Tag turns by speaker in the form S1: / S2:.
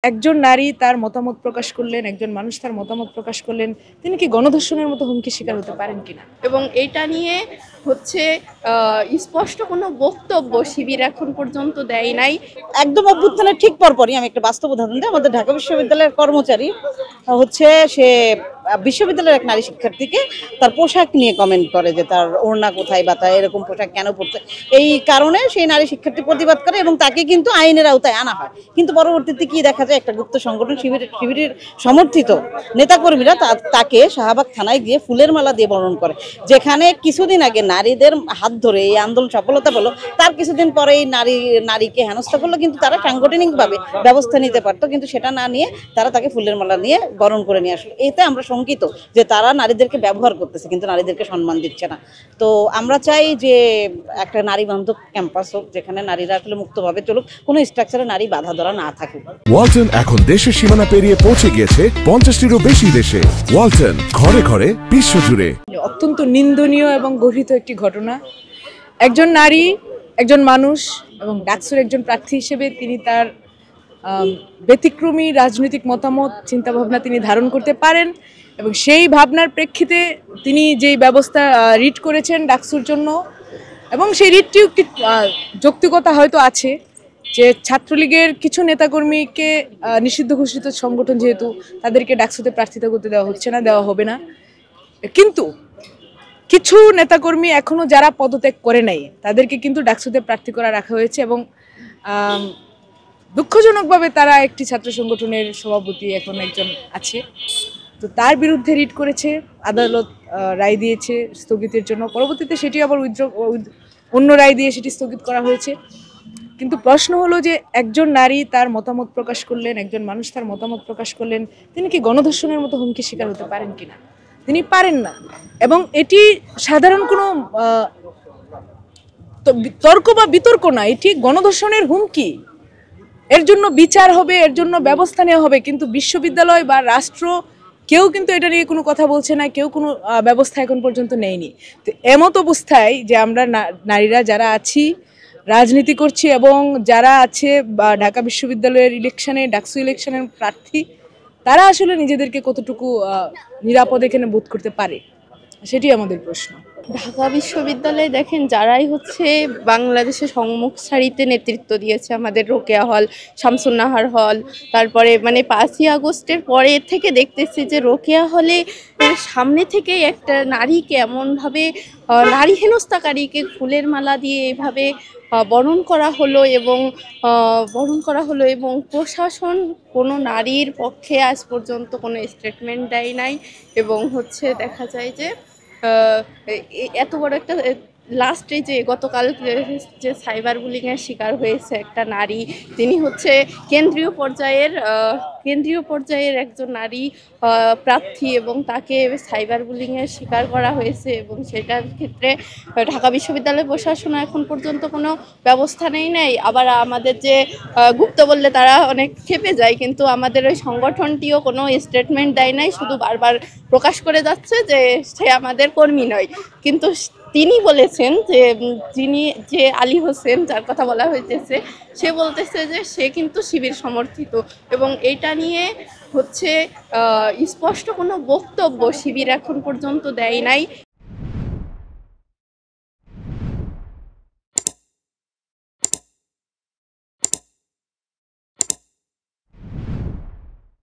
S1: একজন নারী তার মতামত প্রকাশ করলেন, একজন মানুষ তার মতামত প্রকাশ করলেন, তিনি কি গণধর্ষণের মতো হুমকির শিকার হতে পারেন কিনা?
S2: এবং এটা নিয়ে হচ্ছে স্পষ্ট কোনো বক্তব্য শিবির এখন পর্যন্ত দেয় নাই।
S3: একদম অভ্যুত্থানের ঠিক পরপরই আমি একটা বাস্তব উদাহরণ দিই। আমাদের ঢাকা বিশ্ববিদ্যালয়ের কর্মচারী হচ্ছে সে বিশ্ববিদ্যালয়ের এক নারী শিক্ষার্থীকে তার পোশাক নিয়ে কমেন্ট করে যে তার ওড়না কোথায় বা তার এরকম পোশাক কেন পরছে, এই কারণে সেই নারী শিক্ষার্থী প্রতিবাদ করে এবং তাকে কিন্তু আইনের আওতায় আনা হয়। কিন্তু পরবর্তীতে কি দেখা যায়, একটা গুপ্ত সংগঠন শিবিরের সমর্থিত নেতাকর্মীরা তাকে শাহবাগ থানায় গিয়ে ফুলের মালা দিয়ে বরণ করে, যেখানে কিছুদিন আগে নারীদের হাত ধরে এই আন্দোলন সফলতা পেল, তার কিছুদিন পরে এই নারীকে হেনস্থা করলো, কিন্তু তারা সাংগঠনিকভাবে ব্যবস্থা নিতে পারতো, কিন্তু সেটা না নিয়ে তারা তাকে ফুলের মালা নিয়ে বরণ করে নিয়ে আসলো। এতে আমরা শঙ্কিত যে তারা নারীদেরকে ব্যবহার করতেছে কিন্তু নারীদেরকে সম্মান দিচ্ছে না। তো আমরা চাই যে একটা নারী বান্ধব ক্যাম্পাস হোক, যেখানে নারীরা আসলে মুক্তভাবে চলুক, কোনো স্ট্রাকচারে নারী বাধা ধরা না থাকুক।
S4: ওয়ালটন এখন দেশের সীমানা পেরিয়ে পৌঁছে গিয়েছে 50টিরও বেশি দেশে। ওয়ালটন, ঘরে ঘরে বিশ্বজুড়ে।
S1: অত্যন্ত নিন্দনীয় এবং গর্হিত একটি ঘটনা। একজন নারী, একজন মানুষ এবং ডাকসুর একজন প্রার্থী হিসেবে তিনি তার ব্যতিক্রমী রাজনৈতিক মতামত, চিন্তাভাবনা তিনি ধারণ করতে পারেন এবং সেই ভাবনার প্রেক্ষিতে তিনি যেই ব্যবস্থা রিট করেছেন ডাকসুর জন্য, এবং সেই রিটটিও একটি যৌক্তিকতা হয়তো আছে যে ছাত্রলীগের কিছু নেতাকর্মীকে নিষিদ্ধ ঘোষিত সংগঠন যেহেতু, তাদেরকে ডাকসুতে প্রার্থিতা করতে দেওয়া হচ্ছে না, দেওয়া হবে না। কিন্তু কিছু নেতাকর্মী এখনো যারা পদত্যাগ করে নাই, তাদেরকে কিন্তু ডাকসুতে প্রার্থী করা রাখা হয়েছে এবং দুঃখজনকভাবে তারা একটি ছাত্র সংগঠনের সভাপতি এখন একজন আছে, তো তার বিরুদ্ধে রিট করেছে, আদালত রায় দিয়েছে স্থগিতের জন্য, পরবর্তীতে সেটি আবার অন্য রায় দিয়ে সেটি স্থগিত করা হয়েছে। কিন্তু প্রশ্ন হলো যে একজন নারী তার মতামত প্রকাশ করলেন, একজন মানুষ তার মতামত প্রকাশ করলেন, তিনি কি গণধর্ষণের মতো হুমকির শিকার হতে পারেন কিনা? তিনি পারেন না, এবং এটি সাধারণ কোনো তর্ক বা বিতর্ক না, এটি গণধর্ষণের হুমকি। এর জন্য বিচার হবে, এর জন্য ব্যবস্থা নেওয়া হবে, কিন্তু বিশ্ববিদ্যালয় বা রাষ্ট্র কেউ কিন্তু এটা নিয়ে কোনো কথা বলছে না, কেউ কোনো ব্যবস্থা এখন পর্যন্ত নেয়নি। তো এমত অবস্থায় যে আমরা নারীরা যারা আছি, রাজনীতি করছি এবং যারা আছে বা ঢাকা বিশ্ববিদ্যালয়ের ইলেকশনে, ডাকসু ইলেকশনের প্রার্থী, তারা আসলে নিজেদেরকে কতটুকু নিরাপদ এখানে বোধ করতে পারে, সেটি আমাদের প্রশ্ন।
S2: ঢাকা বিশ্ববিদ্যালয়ে দেখেন যারাই হচ্ছে বাংলাদেশের সম্মুখ সারিতে নেতৃত্ব দিয়েছে, আমাদের রোকেয়া হল, শামসুন্নাহার হল, তারপরে 5ই আগস্টের পরে থেকে দেখতেছি যে রোকেয়া হলে সামনে থেকে একটা নারীকে এমনভাবে, নারী হেনস্থাকারীকে ফুলের মালা দিয়ে এভাবে বরণ করা হলো এবং প্রশাসন কোনো নারীর পক্ষে আজ পর্যন্ত কোনো স্টেটমেন্ট দেয় নাই। এবং হচ্ছে দেখা যায় যে এত বড় একটা লাস্টে যে গতকাল যে সাইবার বুলিংয়ের শিকার হয়েছে একটা নারী, তিনি হচ্ছে কেন্দ্রীয় পর্যায়ের একজন নারী প্রার্থী এবং তাকে সাইবার বুলিংয়ের শিকার করা হয়েছে, এবং সেটার ক্ষেত্রে ঢাকা বিশ্ববিদ্যালয় প্রশাসন এখন পর্যন্ত কোনো ব্যবস্থা নেই। আবার আমাদের যে গুপ্ত বললে তারা অনেক ক্ষেপে যায়, কিন্তু আমাদের ওই সংগঠনটিও কোনো স্টেটমেন্ট দেয় নাই, শুধু বারবার প্রকাশ করে যাচ্ছে যে সে আমাদের কর্মী নয়। কিন্তু তিনি বলেছেন যে আলী হোসেন, যার কথা বলা হইতেছে, সে বলতেছে যে সে কিন্তু শিবির সমর্থিত, এবং এটা নিয়ে হচ্ছে স্পষ্ট কোনো বক্তব্য শিবির এখন পর্যন্ত দেয় নাই।